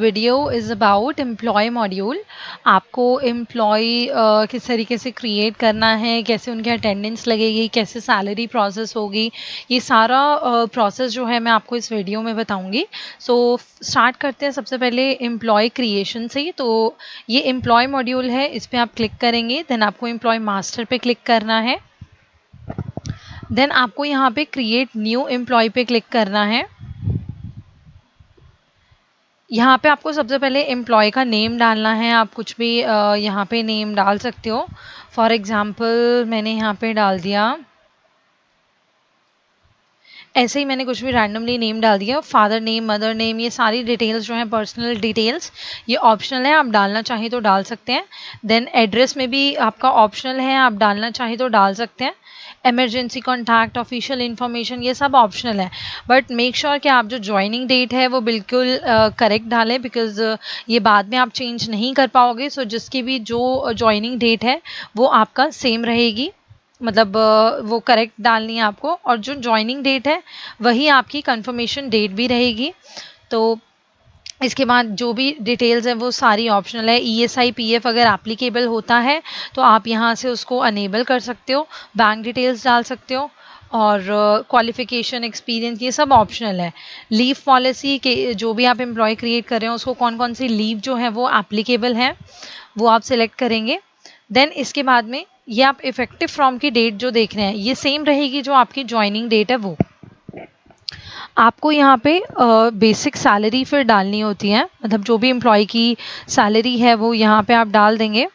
Video is about employ module. आपको employ किस तरीके से क्रिएट करना है, कैसे उनकी अटेंडेंस लगेगी, कैसे सैलरी प्रोसेस होगी, ये सारा प्रोसेस जो है मैं आपको इस वीडियो में बताऊंगी। सो स्टार्ट करते हैं सबसे पहले एम्प्लॉय क्रिएशन से। तो ये एम्प्लॉय मॉड्यूल है, इस पर आप क्लिक करेंगे, देन आपको एम्प्लॉय मास्टर पे क्लिक करना है, देन आपको यहाँ पे क्रिएट न्यू एम्प्लॉय पे क्लिक करना है। यहाँ पे आपको सबसे पहले एम्प्लॉय का नेम डालना है। आप कुछ भी यहाँ पे नेम डाल सकते हो। फॉर एग्जांपल मैंने यहाँ पे डाल दिया, ऐसे ही मैंने कुछ भी रैंडमली नेम डाल दिया। फादर नेम, मदर नेम, ये सारी डिटेल्स जो है पर्सनल डिटेल्स, ये ऑप्शनल है, आप डालना चाहें तो डाल सकते हैं। देन एड्रेस में भी आपका ऑप्शनल है, आप डालना चाहें तो डाल सकते हैं। इमरजेंसी कॉन्टैक्ट, ऑफिशियल इन्फॉर्मेशन, ये सब ऑप्शनल है, बट मेक श्योर कि आप जो ज्वाइनिंग डेट है वो बिल्कुल करेक्ट डालें, बिकॉज ये बाद में आप चेंज नहीं कर पाओगे। सो जिसकी भी जो ज्वाइनिंग डेट है वो आपका सेम रहेगी, मतलब वो करेक्ट डालनी है आपको, और जो ज्वाइनिंग डेट है वही आपकी कंफर्मेशन डेट भी रहेगी। तो इसके बाद जो भी डिटेल्स हैं वो सारी ऑप्शनल है। ESI PF अगर एप्लीकेबल होता है तो आप यहाँ से उसको अनेबल कर सकते हो, बैंक डिटेल्स डाल सकते हो, और क्वालिफिकेशन, एक्सपीरियंस, ये सब ऑप्शनल है। लीव पॉलिसी के जो भी आप एम्प्लॉय क्रिएट कर रहे हो उसको कौन कौन सी लीव जो है वो एप्लीकेबल है वो आप सिलेक्ट करेंगे। देन इसके बाद में ये आप इफेक्टिव फ्रॉम की डेट जो देख रहे हैं ये सेम रहेगी जो आपकी ज्वाइनिंग डेट है वो। आपको यहाँ पे बेसिक सैलरी फिर डालनी होती है, मतलब जो भी एम्प्लॉय की सैलरी है वो यहाँ पे आप डाल देंगे।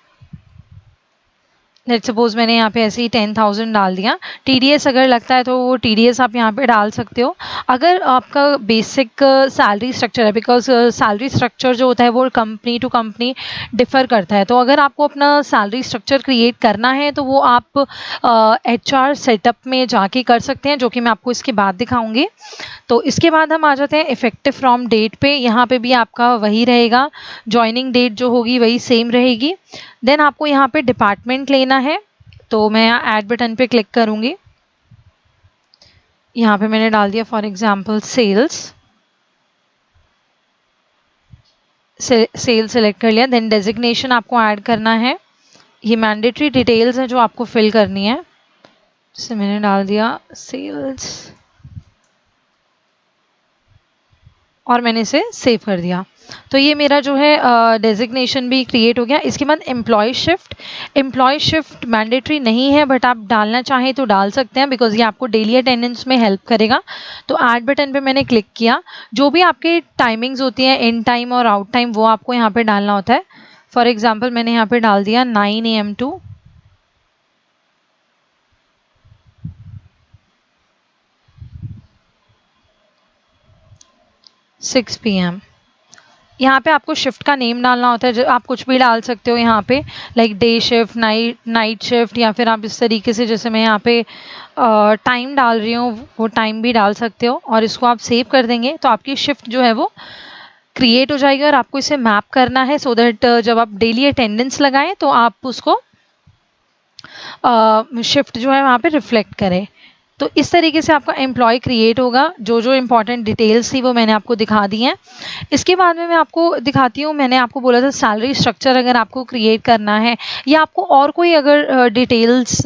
लेट्स सपोज मैंने यहाँ पे ऐसे ही 10,000 डाल दिया। TDS अगर लगता है तो वो TDS आप यहाँ पे डाल सकते हो। अगर आपका बेसिक सैलरी स्ट्रक्चर है, बिकॉज सैलरी स्ट्रक्चर जो होता है वो कंपनी टू कंपनी डिफर करता है, तो अगर आपको अपना सैलरी स्ट्रक्चर क्रिएट करना है तो वो आप HR सेटअप में जाके कर सकते हैं, जो कि मैं आपको इसके बाद दिखाऊंगी। तो इसके बाद हम आ जाते हैं इफेक्टिव फ्रॉम डेट पे। यहाँ पे भी आपका वही रहेगा, ज्वाइनिंग डेट जो होगी वही सेम रहेगी। देन आपको यहाँ पे डिपार्टमेंट लेना है, तो मैं ऐड बटन पे क्लिक करूंगी। यहाँ पे मैंने डाल दिया for example sales, sales select कर लिया। देन डेजिग्नेशन आपको ऐड करना है, ये मैंडेटरी डिटेल्स है जो आपको फिल करनी है, जैसे मैंने डाल दिया सेल्स और मैंने इसे सेव कर दिया। तो ये मेरा जो है डेजिग्नेशन भी क्रिएट हो गया। इसके बाद एम्प्लॉय शिफ्ट मैंडेटरी नहीं है, बट आप डालना चाहें तो डाल सकते हैं, बिकॉज ये आपको डेली अटेंडेंस में हेल्प करेगा। तो ऐड बटन पे मैंने क्लिक किया। जो भी आपके टाइमिंग्स होती हैं, इन टाइम और आउट टाइम, वो आपको यहाँ पे डालना होता है। फॉर एग्जाम्पल मैंने यहाँ पे डाल दिया 9 AM टू 6 PM। यहाँ पे आपको शिफ्ट का नेम डालना होता है, जो आप कुछ भी डाल सकते हो यहाँ पे, like day shift, night shift, या फिर आप इस तरीके से, जैसे मैं यहाँ पे टाइम डाल रही हूँ वो टाइम भी डाल सकते हो, और इसको आप सेव कर देंगे तो आपकी शिफ्ट जो है वो क्रिएट हो जाएगी। और आपको इसे मैप करना है सो दैट जब आप डेली अटेंडेंस लगाएं तो आप उसको शिफ्ट जो है वहाँ पे रिफ्लेक्ट करें। तो इस तरीके से आपका एम्प्लॉय क्रिएट होगा। जो जो इंपॉर्टेंट डिटेल्स थी वो मैंने आपको दिखा दी हैं। इसके बाद में मैं आपको दिखाती हूँ, मैंने आपको बोला था सैलरी स्ट्रक्चर अगर आपको क्रिएट करना है, या आपको और कोई अगर डिटेल्स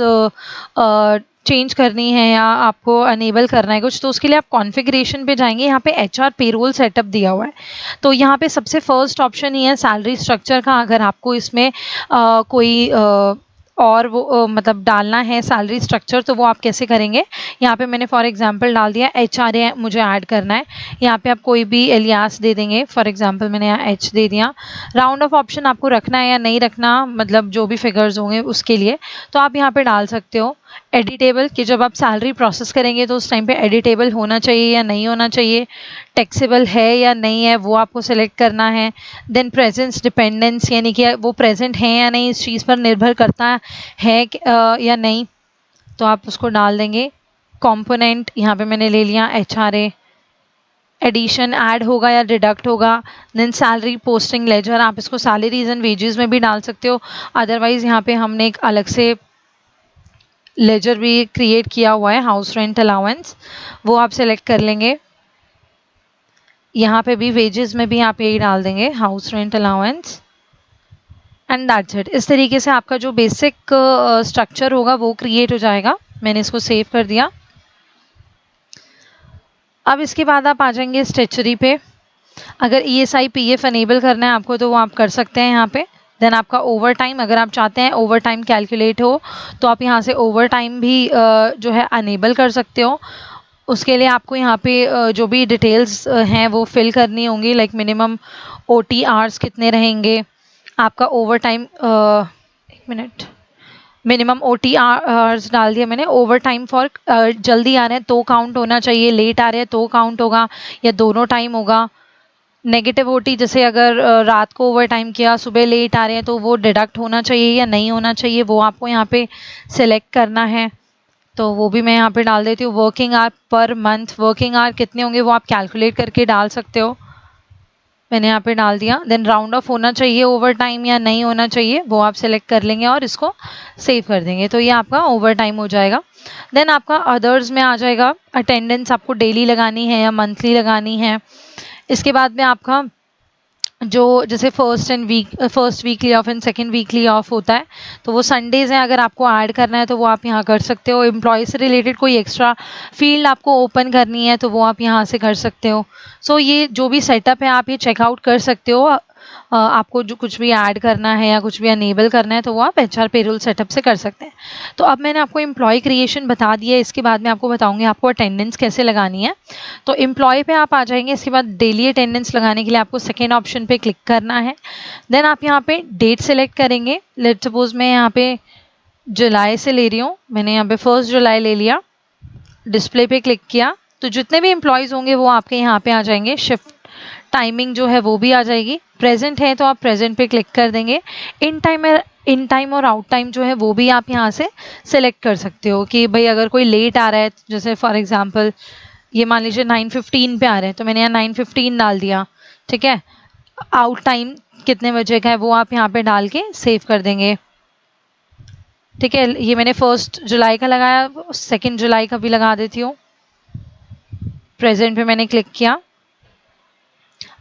चेंज करनी है या आपको अनेबल करना है कुछ, तो उसके लिए आप कॉन्फ़िगरेशन पे जाएंगे। यहाँ पे HR पेरोल सेटअप दिया हुआ है, तो यहाँ पे सबसे फर्स्ट ऑप्शन ही है सैलरी स्ट्रक्चर का। अगर आपको इसमें कोई और वो मतलब डालना है सैलरी स्ट्रक्चर, तो वो आप कैसे करेंगे। यहाँ पे मैंने फॉर एग्जांपल डाल दिया HRA मुझे ऐड करना है। यहाँ पे आप कोई भी एलियास दे देंगे, फॉर एग्जांपल मैंने यहाँ H दे दिया। राउंड ऑफ ऑप्शन आपको रखना है या नहीं रखना, मतलब जो भी फिगर्स होंगे उसके लिए, तो आप यहाँ पे डाल सकते हो। एडिटेबल कि जब आप सैलरी प्रोसेस करेंगे तो उस टाइम पे एडिटेबल होना चाहिए या नहीं होना चाहिए, टैक्सेबल है या नहीं है वो आपको सेलेक्ट करना है। देन प्रेजेंस डिपेंडेंस, यानी कि वो प्रेजेंट है या नहीं, इस चीज़ पर निर्भर करता है या नहीं, तो आप उसको डाल देंगे। कंपोनेंट यहाँ पे मैंने ले लिया HRA। एडिशन ऐड होगा या डिडक्ट होगा। देन सैलरी पोस्टिंग लेजर, आप इसको सैलरीज एंड वेजेस में भी डाल सकते हो, अदरवाइज यहाँ पे हमने एक अलग से लेजर भी क्रिएट किया हुआ है, हाउस रेंट अलाउंस, वो आप सेलेक्ट कर लेंगे। यहाँ पे भी वेजेस में भी आप यही डाल देंगे, house rent allowance, and that's it. इस तरीके से आपका जो बेसिक स्ट्रक्चर होगा वो क्रिएट हो जाएगा। मैंने इसको सेव कर दिया। अब इसके बाद आप आ जाएंगे स्टेचरी पे। अगर ESI PF अनेबल करना है आपको तो वो आप कर सकते हैं यहाँ पे। देन आपका ओवर टाइम, अगर आप चाहते हैं ओवर टाइम कैलकुलेट हो तो आप यहाँ से ओवर टाइम भी जो है अनेबल कर सकते हो। उसके लिए आपको यहाँ पे जो भी डिटेल्स हैं वो फिल करनी होंगी, लाइक मिनिमम OT आवर्स कितने रहेंगे, आपका ओवर टाइम, एक मिनट, मिनिमम OT आवर्स डाल दिया मैंने। ओवर टाइम फॉर जल्दी आ रहे हैं तो काउंट होना चाहिए, लेट आ रहे हैं तो काउंट होगा, या दोनों टाइम होगा। नेगेटिव OT, जैसे अगर रात को ओवर टाइम किया, सुबह लेट आ रहे हैं तो वो डिडक्ट होना चाहिए या नहीं होना चाहिए, वो आपको यहाँ पे सिलेक्ट करना है। तो वो भी मैं यहाँ पे डाल देती हूँ। Working hour per month, working hour कितने होंगे वो आप कैलकुलेट करके डाल सकते हो, मैंने यहाँ पे डाल दिया। देन राउंड ऑफ होना चाहिए ओवर टाइम या नहीं होना चाहिए, वो आप सिलेक्ट कर लेंगे और इसको सेव कर देंगे, तो ये आपका ओवर टाइम हो जाएगा। देन आपका अदर्स में आ जाएगा, अटेंडेंस आपको डेली लगानी है या मंथली लगानी है। इसके बाद में आपका जो जैसे first weekly off and second weekly off होता है, तो वो संडेज हैं, अगर आपको ऐड करना है तो वो आप यहाँ कर सकते हो। एम्प्लॉय से रिलेटेड कोई एक्स्ट्रा फील्ड आपको ओपन करनी है तो वो आप यहाँ से कर सकते हो। सो ये जो भी सेटअप है आप ये चेकआउट कर सकते हो। आपको जो कुछ भी ऐड करना है या कुछ भी अनेबल करना है तो वो आप HR पेरोल सेटअप से कर सकते हैं। तो अब मैंने आपको एम्प्लॉय क्रिएशन बता दिया है, इसके बाद में आपको बताऊंगी आपको अटेंडेंस कैसे लगानी है। तो एम्प्लॉय पे आप आ जाएंगे। इसके बाद डेली अटेंडेंस लगाने के लिए आपको सेकेंड ऑप्शन पे क्लिक करना है। देन आप यहाँ पे डेट सेलेक्ट करेंगे। लेट सपोज मैं यहाँ पे जुलाई से ले रही हूँ, मैंने यहाँ पे 1 जुलाई ले लिया। डिस्प्ले पे क्लिक किया तो जितने भी एम्प्लॉयज़ होंगे वो आपके यहाँ पे आ जाएंगे। शिफ्ट टाइमिंग जो है वो भी आ जाएगी। प्रेजेंट है तो आप प्रेजेंट पे क्लिक कर देंगे। इन टाइम और आउट टाइम जो है वो भी आप यहाँ से सिलेक्ट कर सकते हो कि भाई अगर कोई लेट आ रहा है, जैसे फॉर एग्जांपल ये मान लीजिए 9:15 पे आ रहे हैं तो मैंने यहाँ 9:15 डाल दिया, ठीक है। आउट टाइम कितने बजे का है वो आप यहाँ पे डाल के सेव कर देंगे, ठीक है। ये मैंने 1 जुलाई का लगाया, 2 जुलाई का भी लगा देती हूँ। प्रेजेंट पे मैंने क्लिक किया।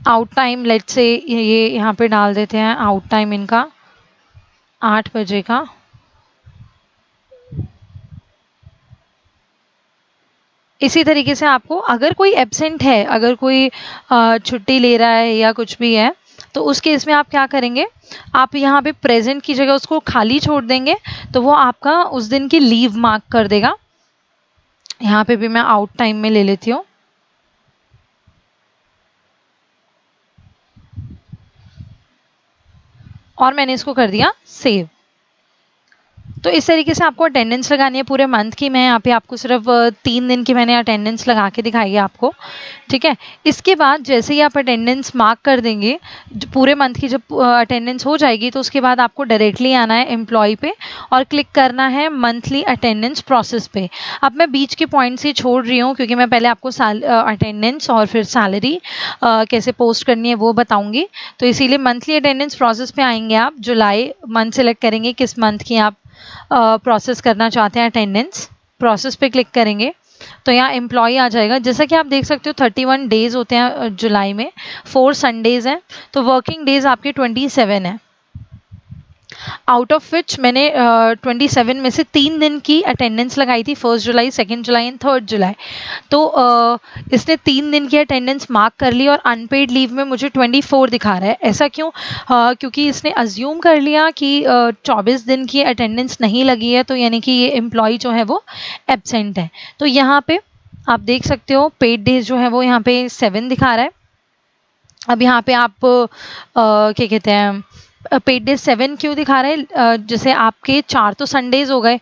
आउट टाइम लेट्स से ये यहाँ पे डाल देते हैं, आउट टाइम इनका 8 बजे का। इसी तरीके से आपको अगर कोई एब्सेंट है, अगर कोई छुट्टी ले रहा है या कुछ भी है, तो उस केस में आप क्या करेंगे, आप यहाँ पे प्रेजेंट की जगह उसको खाली छोड़ देंगे तो वो आपका उस दिन की लीव मार्क कर देगा। यहाँ पे भी मैं आउट टाइम में ले लेती हूँ। और मैंने इसको कर दिया सेव। तो इस तरीके से आपको अटेंडेंस लगानी है पूरे मंथ की। मैं यहाँ पे आपको सिर्फ 3 दिन की मैंने अटेंडेंस लगा के दिखाई है आपको, ठीक है। इसके बाद जैसे ही आप अटेंडेंस मार्क कर देंगे, पूरे मंथ की जब अटेंडेंस हो जाएगी तो उसके बाद आपको डायरेक्टली आना है एम्प्लॉय पे और क्लिक करना है मंथली अटेंडेंस प्रोसेस पे। अब मैं बीच के पॉइंट्स ही छोड़ रही हूँ क्योंकि मैं पहले आपको अटेंडेंस और फिर सैलरी कैसे पोस्ट करनी है वो बताऊँगी। तो इसीलिए मंथली अटेंडेंस प्रोसेस पे आएंगे आप। जुलाई मंथ सेलेक्ट करेंगे किस मंथ की आप प्रोसेस करना चाहते हैं अटेंडेंस। प्रोसेस पे क्लिक करेंगे तो यहाँ एम्प्लॉय आ जाएगा। जैसा कि आप देख सकते हो 31 डेज होते हैं जुलाई में, 4 संडेज हैं, तो वर्किंग डेज आपके 27 हैं। आउट ऑफ विच मैंने 27 में से 3 दिन की अटेंडेंस लगाई थी, 1 जुलाई, 2 जुलाई एंड 3 जुलाई। तो इसने 3 दिन की अटेंडेंस मार्क कर ली और अनपेड लीव में मुझे 24 दिखा रहा है। ऐसा क्यों? क्योंकि इसने अज्यूम कर लिया कि 24 दिन की अटेंडेंस नहीं लगी है, तो यानी कि ये एम्प्लॉय जो है वो एब्सेंट है। तो यहाँ पे आप देख सकते हो पेड डेज जो है वो यहाँ पे 7 दिखा रहा है। अब यहाँ पे आप क्या कहते हैं, पेड डेज 7 क्यों दिखा रहे हैं? जैसे आपके 4 तो संडेज हो गए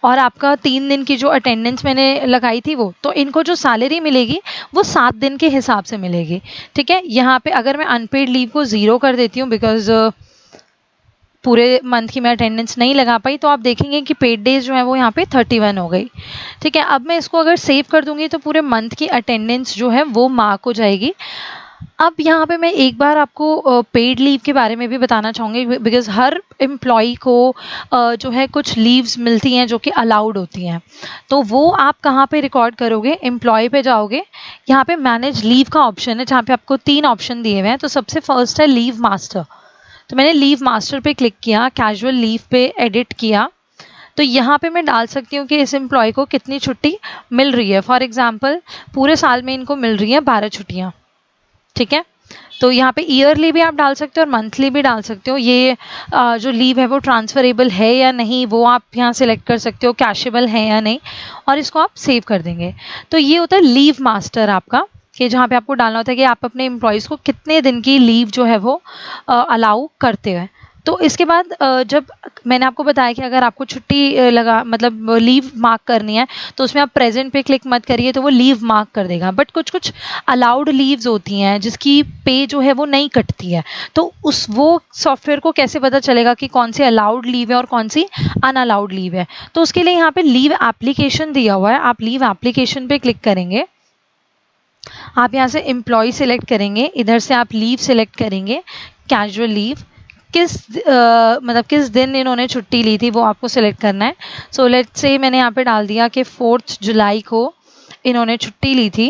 और आपका 3 दिन की जो अटेंडेंस मैंने लगाई थी वो, तो इनको जो सैलरी मिलेगी वो 7 दिन के हिसाब से मिलेगी, ठीक है। यहाँ पे अगर मैं अनपेड लीव को 0 कर देती हूँ बिकॉज पूरे मंथ की मैं अटेंडेंस नहीं लगा पाई, तो आप देखेंगे कि पेड डेज जो है वो यहाँ पे 31 हो गई, ठीक है। अब मैं इसको अगर सेव कर दूंगी तो पूरे मंथ की अटेंडेंस जो है वो मार्क हो जाएगी। अब यहाँ पे मैं एक बार आपको पेड लीव के बारे में भी बताना चाहूँगी बिकॉज हर एम्प्लॉय को जो है कुछ लीव्स मिलती हैं जो कि अलाउड होती हैं। तो वो आप कहाँ पे रिकॉर्ड करोगे? एम्प्लॉय पे जाओगे, यहाँ पे मैनेज लीव का ऑप्शन है जहाँ पे आपको 3 ऑप्शन दिए हुए हैं। तो सबसे फर्स्ट है लीव मास्टर, तो मैंने लीव मास्टर पे क्लिक किया, कैजुअल लीव पे एडिट किया। तो यहाँ पे मैं डाल सकती हूँ कि इस एम्प्लॉय को कितनी छुट्टी मिल रही है। फॉर एग्जाम्पल पूरे साल में इनको मिल रही है 12 छुट्टियाँ, ठीक है। तो यहाँ पे ईयरली भी आप डाल सकते हो और मंथली भी डाल सकते हो। ये जो लीव है वो ट्रांसफरेबल है या नहीं वो आप यहाँ सिलेक्ट कर सकते हो, कैशेबल है या नहीं, और इसको आप सेव कर देंगे। तो ये होता है लीव मास्टर आपका, कि जहाँ पे आपको डालना होता है कि आप अपने एम्प्लॉयज़ को कितने दिन की लीव जो है वो अलाउ करते हैं। तो इसके बाद जब मैंने आपको बताया कि अगर आपको छुट्टी लगा मतलब लीव मार्क करनी है तो उसमें आप प्रेजेंट पे क्लिक मत करिए, तो वो लीव मार्क कर देगा। बट कुछ कुछ अलाउड लीव्स होती हैं जिसकी पे जो है वो नहीं कटती है, तो वो सॉफ्टवेयर को कैसे पता चलेगा कि कौन सी अलाउड लीव है और कौन सी अनअलाउड लीव है। तो उसके लिए यहाँ पे लीव एप्लीकेशन दिया हुआ है, आप लीव एप्लीकेशन पे क्लिक करेंगे, आप यहाँ से एम्प्लॉय सिलेक्ट करेंगे, इधर से आप लीव सिलेक्ट करेंगे, कैजुअल लीव, मतलब किस दिन इन्होंने छुट्टी ली थी वो आपको सिलेक्ट करना है। सो लेट्स से मैंने यहाँ पे डाल दिया कि 4 जुलाई को इन्होंने छुट्टी ली थी,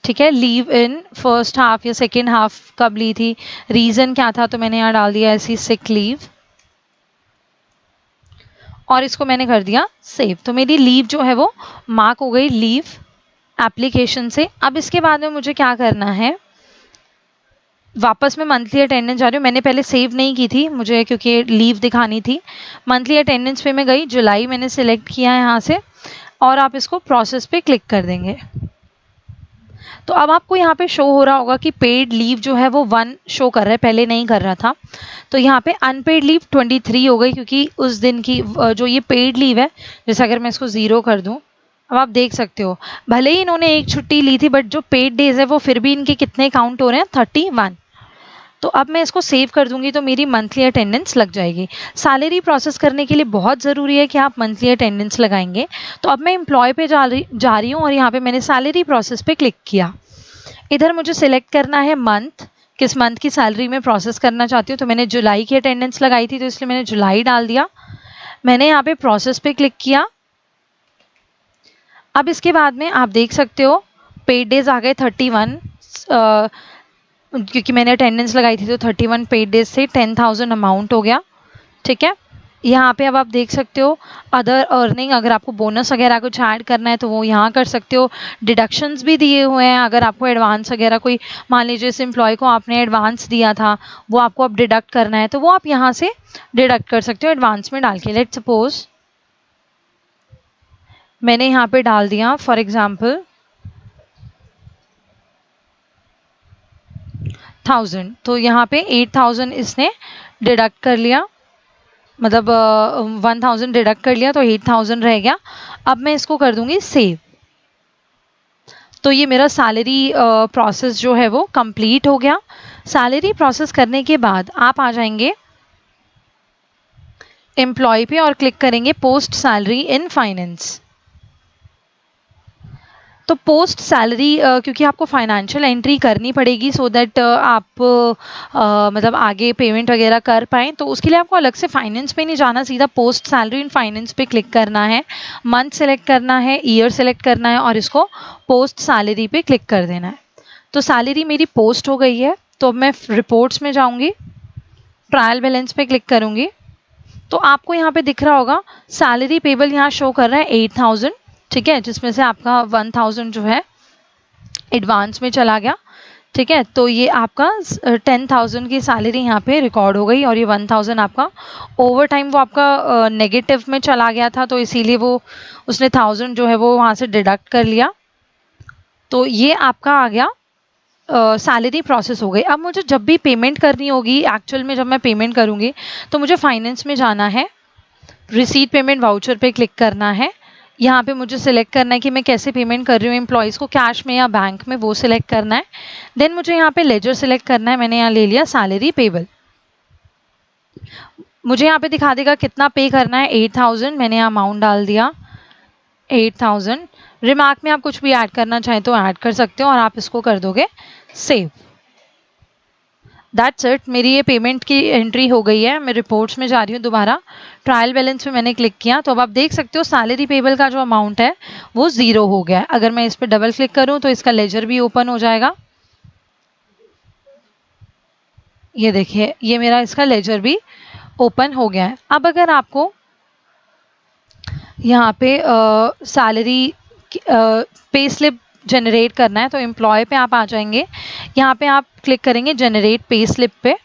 ठीक है। लीव इन फर्स्ट हाफ या सेकेंड हाफ कब ली थी, रीज़न क्या था, तो मैंने यहाँ डाल दिया ऐसी सिक लीव और इसको मैंने कर दिया सेव। तो मेरी लीव जो है वो मार्क हो गई लीव एप्लीकेशन से। अब इसके बाद में मुझे क्या करना है, वापस मैं मंथली अटेंडेंस जा रही हूँ, मैंने पहले सेव नहीं की थी मुझे क्योंकि लीव दिखानी थी। मंथली अटेंडेंस पे मैं गई, जुलाई मैंने सिलेक्ट किया है यहाँ से, और आप इसको प्रोसेस पे क्लिक कर देंगे। तो अब आपको यहाँ पे शो हो रहा होगा कि पेड लीव जो है वो 1 शो कर रहा है, पहले नहीं कर रहा था। तो यहाँ पे अनपेड लीव 23 हो गई, क्योंकि उस दिन की जो ये पेड लीव है, जैसे अगर मैं इसको 0 कर दूँ, अब आप देख सकते हो भले ही इन्होंने एक छुट्टी ली थी बट जो पेड डेज है वो फिर भी इनके कितने काउंट हो रहे हैं, 31। तो अब मैं इसको सेव कर दूंगी तो मेरी मंथली अटेंडेंस लग जाएगी। सैलरी प्रोसेस करने के लिए बहुत ज़रूरी है कि आप मंथली अटेंडेंस लगाएंगे। तो अब मैं एम्प्लॉय पे जा रही हूँ और यहाँ पे मैंने सैलरी प्रोसेस पे क्लिक किया। इधर मुझे सिलेक्ट करना है मंथ, किस मंथ की सैलरी में प्रोसेस करना चाहती हूँ। तो मैंने जुलाई की अटेंडेंस लगाई थी तो इसलिए मैंने जुलाई डाल दिया। मैंने यहाँ पे प्रोसेस पे क्लिक किया। अब इसके बाद में आप देख सकते हो पेड डेज आ गए 31, क्योंकि मैंने अटेंडेंस लगाई थी तो 31 पेड डेज से 10,000 अमाउंट हो गया, ठीक है। यहाँ पे अब आप देख सकते हो अदर अर्निंग, अगर आपको बोनस वगैरह कुछ ऐड करना है तो वो यहाँ कर सकते हो। डिडक्शंस भी दिए हुए हैं, अगर आपको एडवांस वगैरह कोई, मान लीजिए इस एम्प्लॉय को आपने एडवांस दिया था वो आपको अब डिडक्ट करना है तो वो आप यहाँ से डिडक्ट कर सकते हो एडवांस में डाल के। लेट्स सपोज मैंने यहाँ पे डाल दिया फॉर एग्जाम्पल 1000, तो यहाँ पे 8000 इसने डिडक्ट कर लिया, मतलब 1000 डिडक्ट कर लिया तो 8000 रह गया। अब मैं इसको कर दूंगी सेव। तो ये मेरा सैलरी प्रोसेस जो है वो कंप्लीट हो गया। सैलरी प्रोसेस करने के बाद आप आ जाएंगे एम्प्लॉय पे और क्लिक करेंगे पोस्ट सैलरी इन फाइनेंस। तो पोस्ट सैलरी क्योंकि आपको फाइनेंशियल एंट्री करनी पड़ेगी सो दैट आप मतलब आगे पेमेंट वगैरह कर पाएँ, तो उसके लिए आपको अलग से फाइनेंस पे नहीं जाना, सीधा पोस्ट सैलरी इन फाइनेंस पे क्लिक करना है, मंथ सेलेक्ट करना है, ईयर सेलेक्ट करना है और इसको पोस्ट सैलरी पे क्लिक कर देना है। तो सैलरी मेरी पोस्ट हो गई है। तो अब मैं रिपोर्ट्स में जाऊँगी, ट्रायल बैलेंस पे क्लिक करूँगी तो आपको यहाँ पे दिख रहा होगा सैलरी पेबल यहाँ शो कर रहा है 8000, ठीक है, जिसमें से आपका 1000 जो है एडवांस में चला गया, ठीक है। तो ये आपका 10,000 की सैलरी यहाँ पे रिकॉर्ड हो गई और ये 1000 आपका ओवर टाइम वो आपका नेगेटिव में चला गया था, तो इसीलिए वो उसने 1000 जो है वो वहाँ से डिडक्ट कर लिया। तो ये आपका आ गया सैलरी प्रोसेस हो गई। अब मुझे जब भी पेमेंट करनी होगी, एक्चुअल में जब मैं पेमेंट करूँगी तो मुझे फाइनेंस में जाना है, रिसीट पेमेंट वाउचर पे क्लिक करना है। यहाँ पे मुझे सिलेक्ट करना है कि मैं कैसे पेमेंट कर रही हूँ एम्प्लॉयज़ को, कैश में या बैंक में, वो सिलेक्ट करना है। देन मुझे यहाँ पे लेजर सिलेक्ट करना है, मैंने यहाँ ले लिया सैलरी पेबल। मुझे यहाँ पे दिखा देगा कितना पे करना है, 8000, मैंने यहाँ अमाउंट डाल दिया 8000। रिमार्क में आप कुछ भी ऐड करना चाहें तो ऐड कर सकते हो और आप इसको कर दोगे सेव। दैट्स इट, मेरी ये पेमेंट की एंट्री हो गई है। मैं रिपोर्ट्स में जा रही हूँ दोबारा, ट्रायल बैलेंस पे मैंने क्लिक किया तो अब आप देख सकते हो सैलरी पेबल का जो अमाउंट है वो 0 हो गया है। अगर मैं इस पर डबल क्लिक करूँ तो इसका लेजर भी ओपन हो जाएगा। ये देखिए, ये मेरा इसका लेजर भी ओपन हो गया है। अब अगर आपको यहाँ पे सैलरी पे स्लिप जनरेट करना है तो एम्प्लॉय पे आप आ जाएंगे, यहाँ पे आप क्लिक करेंगे जनरेट पे स्लिप पे,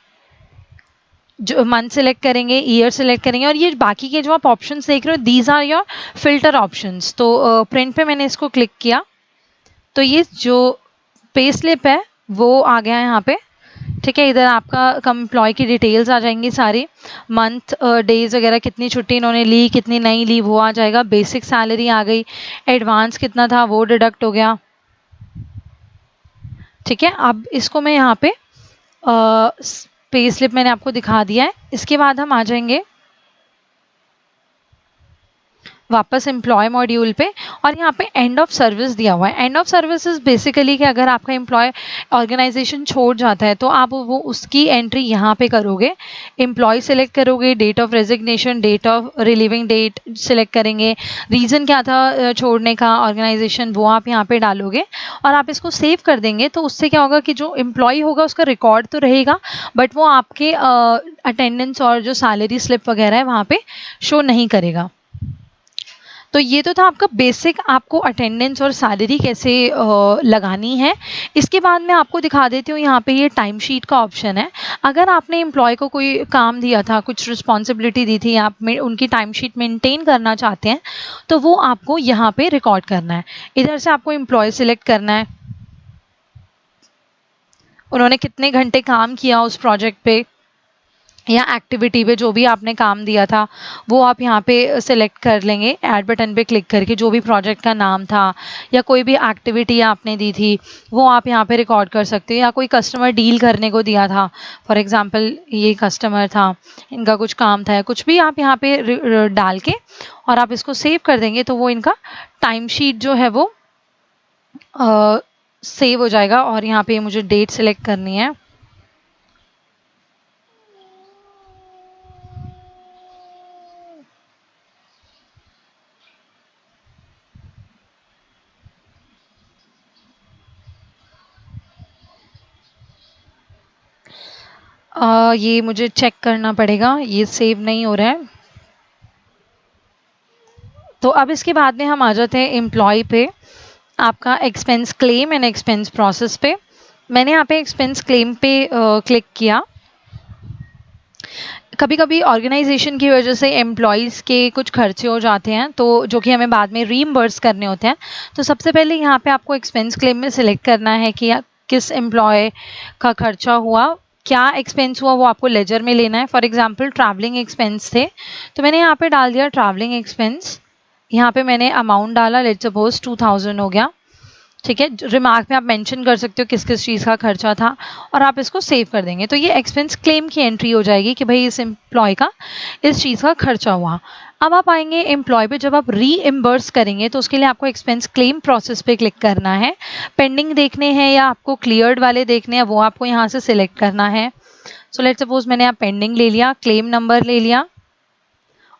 जो मंथ सेलेक्ट करेंगे, ईयर सेलेक्ट करेंगे, और ये बाकी के जो आप ऑप्शंस देख रहे हो these are your filter options. तो प्रिंट पे मैंने इसको क्लिक किया तो ये जो पे स्लिप है वो आ गया है यहाँ पे। ठीक है, इधर आपका एम्प्लॉय की डिटेल्स आ जाएंगी सारी, मंथ डेज वगैरह, कितनी छुट्टी इन्होंने ली, कितनी नहीं ली वो आ जाएगा, बेसिक सैलरी आ गई, एडवांस कितना था वो डिडक्ट हो गया। ठीक है, अब इसको मैं यहाँ पे पे स्लिप मैंने आपको दिखा दिया है। इसके बाद हम आ जाएंगे वापस एम्प्लॉय मॉड्यूल पे, और यहाँ पे एंड ऑफ सर्विस दिया हुआ है। End of service is basically कि अगर आपका एम्प्लॉय ऑर्गेनाइजेशन छोड़ जाता है तो आप वो उसकी एंट्री यहाँ पे करोगे, एम्प्लॉय सेलेक्ट करोगे, date of resignation, date of relieving date select करेंगे, रीज़न क्या था छोड़ने का ऑर्गेनाइजेशन वो आप यहाँ पे डालोगे और आप इसको सेव कर देंगे। तो उससे क्या होगा कि जो एम्प्लॉय होगा उसका रिकॉर्ड तो रहेगा बट वो आपके अटेंडेंस और जो सैलरी स्लिप वगैरह है वहाँ पे शो नहीं करेगा। तो ये तो था आपका बेसिक, आपको अटेंडेंस और सैलरी कैसे लगानी है। इसके बाद मैं आपको दिखा देती हूँ, यहाँ पे ये टाइम शीट का ऑप्शन है। अगर आपने एम्प्लॉय को कोई काम दिया था, कुछ रिस्पॉन्सिबिलिटी दी थी, आप में उनकी टाइम शीट मेंटेन करना चाहते हैं तो वो आपको यहाँ पे रिकॉर्ड करना है। इधर से आपको एम्प्लॉय सिलेक्ट करना है, उन्होंने कितने घंटे काम किया उस प्रोजेक्ट पे या एक्टिविटी पे, जो भी आपने काम दिया था वो आप यहाँ पे सिलेक्ट कर लेंगे ऐड बटन पे क्लिक करके। जो भी प्रोजेक्ट का नाम था या कोई भी एक्टिविटी आपने दी थी वो आप यहाँ पे रिकॉर्ड कर सकते हो, या कोई कस्टमर डील करने को दिया था, फॉर एग्जांपल ये कस्टमर था, इनका कुछ काम था, कुछ भी आप यहाँ पे डाल के और आप इसको सेव कर देंगे तो वो इनका टाइम शीट जो है वो सेव हो जाएगा। और यहाँ पे मुझे डेट सेलेक्ट करनी है, ये मुझे चेक करना पड़ेगा, ये सेव नहीं हो रहा है। तो अब इसके बाद में हम आ जाते हैं एम्प्लॉय पे, आपका expense claim and expense process पे। मैंने यहाँ पे एक्सपेंस क्लेम पे क्लिक किया। कभी कभी ऑर्गेनाइजेशन की वजह से एम्प्लॉयज़ के कुछ खर्चे हो जाते हैं तो जो कि हमें बाद में रीइम्बर्स करने होते हैं। तो सबसे पहले यहाँ पे आपको एक्सपेंस क्लेम में सिलेक्ट करना है कि किस एम्प्लॉय का खर्चा हुआ, क्या एक्सपेंस हुआ वो आपको लेजर में लेना है। फॉर एग्जांपल ट्रैवलिंग एक्सपेंस थे तो मैंने यहाँ पे डाल दिया ट्रैवलिंग एक्सपेंस, यहाँ पे मैंने अमाउंट डाला, लेट्स सपोज 2000 हो गया। ठीक है, रिमार्क में आप मेंशन कर सकते हो किस किस चीज़ का खर्चा था और आप इसको सेव कर देंगे तो ये एक्सपेंस क्लेम की एंट्री हो जाएगी कि भाई इस एम्प्लॉय का इस चीज़ का खर्चा हुआ। अब आप आएंगे एम्प्लॉय पे, जब आप रीइम्बर्स करेंगे तो उसके लिए आपको एक्सपेंस क्लेम प्रोसेस पे क्लिक करना है। पेंडिंग देखने हैं या आपको क्लियर्ड वाले देखने हैं वो आपको यहाँ से सिलेक्ट करना है। सो लेट्स सपोज मैंने आप पेंडिंग ले लिया, क्लेम नंबर ले लिया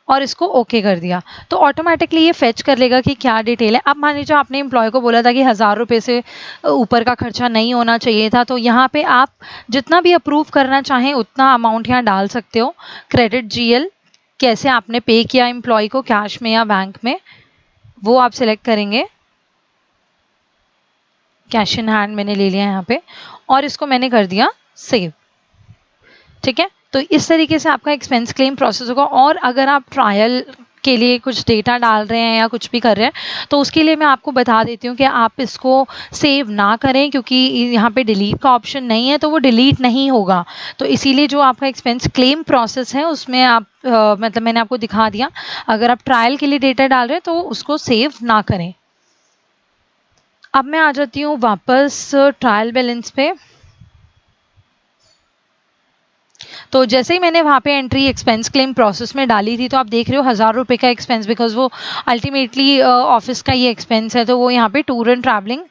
और इसको ओके कर दिया तो ऑटोमेटिकली ये फेच कर लेगा कि क्या डिटेल है। अब मान लीजिए आपने एम्प्लॉय को बोला था कि 1000 रुपये से ऊपर का खर्चा नहीं होना चाहिए था, तो यहाँ पे आप जितना भी अप्रूव करना चाहें उतना अमाउंट यहाँ डाल सकते हो। क्रेडिट जीएल, कैसे आपने पे किया एम्प्लॉय को, कैश में या बैंक में, वो आप सिलेक्ट करेंगे। कैश इन हैंड मैंने ले लिया यहाँ पे और इसको मैंने कर दिया सेव। ठीक है, तो इस तरीके से आपका एक्सपेंस क्लेम प्रोसेस होगा। और अगर आप ट्रायल के लिए कुछ डेटा डाल रहे हैं या कुछ भी कर रहे हैं तो उसके लिए मैं आपको बता देती हूँ कि आप इसको सेव ना करें क्योंकि यहाँ पे डिलीट का ऑप्शन नहीं है तो वो डिलीट नहीं होगा। तो इसीलिए जो आपका एक्सपेंस क्लेम प्रोसेस है उसमें आप मतलब मैंने आपको दिखा दिया, अगर आप ट्रायल के लिए डेटा डाल रहे हैं तो उसको सेव ना करें। अब मैं आ जाती हूँ वापस ट्रायल बैलेंस पे। तो जैसे ही मैंने वहाँ पे एंट्री एक्सपेंस क्लेम प्रोसेस में डाली थी तो आप देख रहे हो 1000 रुपये का एक्सपेंस, बिकॉज वो अल्टीमेटली ऑफिस का ये एक्सपेंस है तो वो यहाँ पे टूर एंड ट्रैवलिंग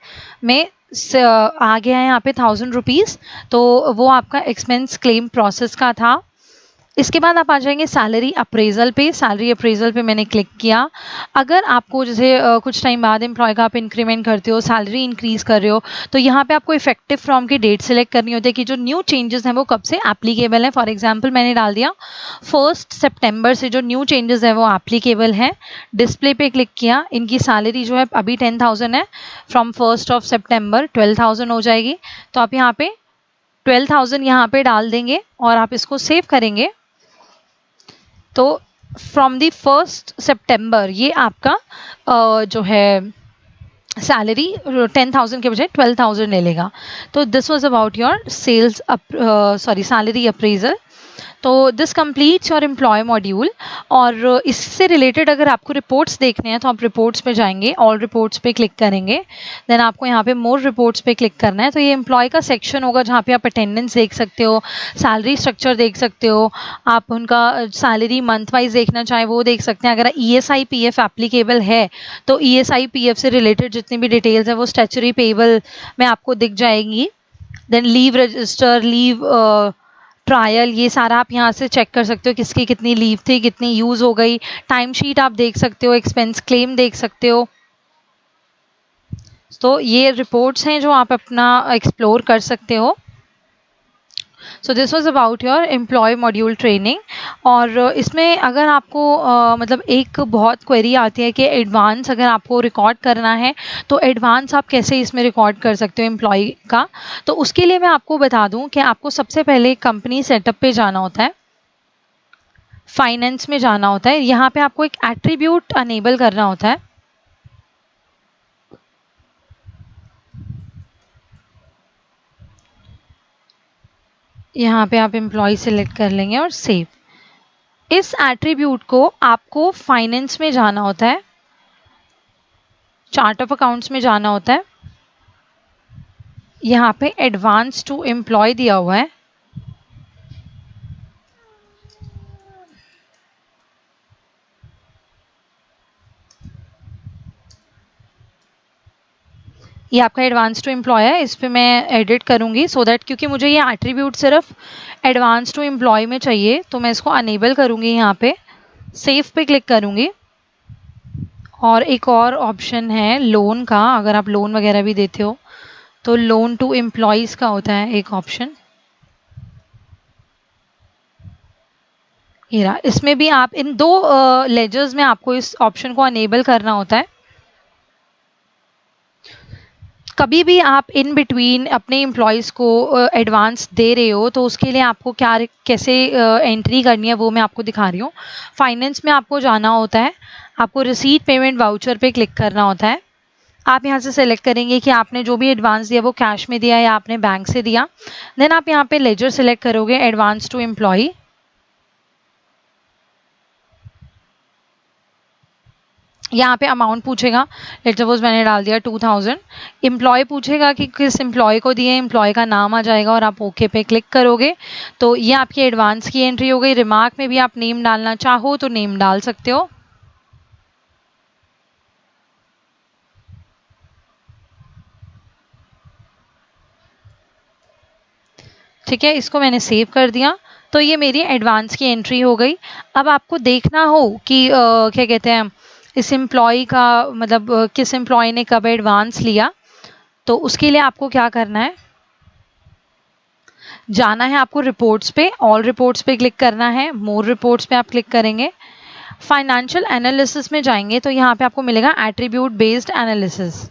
में आ गया है यहाँ पे 1000 रुपीज़, तो वो आपका एक्सपेंस क्लेम प्रोसेस का था। इसके बाद आप आ जाएंगे सैलरी अप्रेजल पे। सैलरी अप्रेजल पे मैंने क्लिक किया। अगर आपको जैसे कुछ टाइम बाद एम्प्लॉय का आप इंक्रीमेंट करते हो, सैलरी इंक्रीज कर रहे हो, तो यहाँ पे आपको इफेक्टिव फ्रॉम की डेट सेलेक्ट करनी होती है कि जो न्यू चेंजेस हैं वो कब से एप्लीकेबल है। फॉर एग्जांपल मैंने डाल दिया 1 सितंबर से जो न्यू चेंजेस है वो एप्लीकेबल है। डिस्प्ले पे क्लिक किया। इनकी सैलरी जो है अभी 10,000 है, फ्रॉम 1 सितंबर 12,000 हो जाएगी। तो आप यहाँ पे 12,000 यहाँ पे डाल देंगे और आप इसको सेव करेंगे। तो फ्रॉम दी 1 सितंबर ये आपका जो है सैलरी 10,000 के बजाय 12,000 ले लेगा। तो this was about your salary appraisal. तो this completes your employ module. और इससे रिलेटेड अगर आपको रिपोर्ट्स देखने हैं तो आप रिपोर्ट्स पे जाएंगे, ऑल रिपोर्ट्स पे क्लिक करेंगे। देन आपको यहाँ पे मोर रिपोर्ट्स पे क्लिक करना है। तो ये एम्प्लॉय का सेक्शन होगा जहाँ पे आप अटेंडेंस देख सकते हो, सैलरी स्ट्रक्चर देख सकते हो, आप उनका सैलरी मंथ वाइज देखना चाहे वो देख सकते हैं। अगर ESI PF एप्लीकेबल है तो ESI PF से रिलेटेड जितनी भी डिटेल्स है वो स्टैच्यूटरी पेबल में आपको दिख जाएंगी। Then leave register, leave trial, ये सारा आप यहाँ से चेक कर सकते हो, किसकी कितनी लीव थी, कितनी यूज़ हो गई। टाइम शीट आप देख सकते हो, एक्सपेंस क्लेम देख सकते हो। तो ये रिपोर्ट्स हैं जो आप अपना एक्सप्लोर कर सकते हो। So this was about your employ module training. और इसमें अगर आपको मतलब एक बहुत क्वेरी आती है कि एडवांस अगर आपको रिकॉर्ड करना है तो एडवांस आप कैसे इसमें रिकॉर्ड कर सकते हो एम्प्लॉय का। तो उसके लिए मैं आपको बता दूं कि आपको सबसे पहले कंपनी सेटअप पे जाना होता है, फाइनेंस में जाना होता है। यहाँ पे आपको एक एट्रीब्यूट अनेबल करना होता है। यहाँ पे आप एम्प्लॉय सेलेक्ट कर लेंगे और सेव। इस एट्रीब्यूट को आपको फाइनेंस में जाना होता है, चार्ट ऑफ अकाउंट्स में जाना होता है। यहाँ पे एडवांस टू एम्प्लॉय दिया हुआ है। ये आपका एडवांस टू एम्प्लॉय है, इस पे मैं एडिट करूँगी सो दैट, क्योंकि मुझे ये एट्रीब्यूट सिर्फ एडवांस टू एम्प्लॉय में चाहिए तो मैं इसको अनेबल करूँगी। यहाँ पे सेव पे क्लिक करूँगी। और एक और ऑप्शन है लोन का, अगर आप लोन वगैरह भी देते हो तो लोन टू एम्प्लॉयज़ का होता है एक ऑप्शन। ये रहा, इसमें भी आप इन दो लेजर्स में आपको इस ऑप्शन को अनेबल करना होता है। कभी भी आप इन बिटवीन अपने एम्प्लॉयज़ को एडवांस दे रहे हो तो उसके लिए आपको क्या कैसे एंट्री करनी है वो मैं आपको दिखा रही हूँ। फाइनेंस में आपको जाना होता है, आपको रिसीट पेमेंट वाउचर पे क्लिक करना होता है। आप यहाँ से सेलेक्ट करेंगे कि आपने जो भी एडवांस दिया वो कैश में दिया या आपने बैंक से दिया। देन आप यहाँ पे लेजर सेलेक्ट करोगे, एडवांस टू एम्प्लॉय। यहाँ पे अमाउंट पूछेगा, लेट्स सपोज मैंने डाल दिया 2000। एम्प्लॉय पूछेगा कि किस एम्प्लॉय को दिए, एम्प्लॉय का नाम आ जाएगा और आप ओके पे क्लिक करोगे। तो ये आपकी एडवांस की एंट्री हो गई। रिमार्क में भी आप नेम डालना चाहो तो नेम डाल सकते हो। ठीक है, इसको मैंने सेव कर दिया। तो ये मेरी एडवांस की एंट्री हो गई। अब आपको देखना हो कि क्या कहते हैं इस एम्प्लॉय का मतलब किस एम्प्लॉय ने कब एडवांस लिया, तो उसके लिए आपको क्या करना है, जाना है आपको रिपोर्ट्स पे, ऑल रिपोर्ट्स पे क्लिक करना है, मोर रिपोर्ट्स पे आप क्लिक करेंगे। फाइनेंशियल एनालिसिस में जाएंगे तो यहाँ पे आपको मिलेगा एट्रीब्यूट बेस्ड एनालिसिस।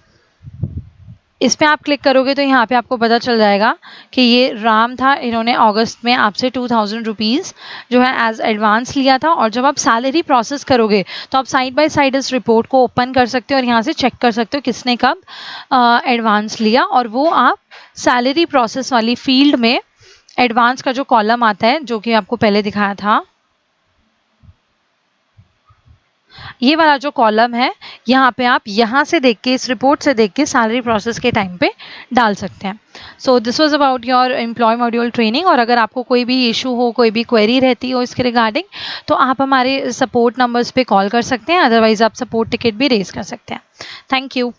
इस पे आप क्लिक करोगे तो यहाँ पे आपको पता चल जाएगा कि ये राम था, इन्होंने अगस्त में आपसे 2000 रुपीज़ जो है एज एडवांस लिया था। और जब आप सैलरी प्रोसेस करोगे तो आप साइड बाय साइड इस रिपोर्ट को ओपन कर सकते हो और यहाँ से चेक कर सकते हो किसने कब एडवांस लिया। और वो आप सैलरी प्रोसेस वाली फील्ड में एडवांस का जो कॉलम आता है जो कि आपको पहले दिखाया था, ये वाला जो कॉलम है यहाँ पे आप यहाँ से देख के, इस रिपोर्ट से देख के सैलरी प्रोसेस के टाइम पे डाल सकते हैं। So this was about your employ module training. और अगर आपको कोई भी इशू हो, कोई भी क्वेरी रहती हो इसके रिगार्डिंग, तो आप हमारे सपोर्ट नंबर्स पे कॉल कर सकते हैं, अदरवाइज आप सपोर्ट टिकट भी रेज कर सकते हैं। Thank you.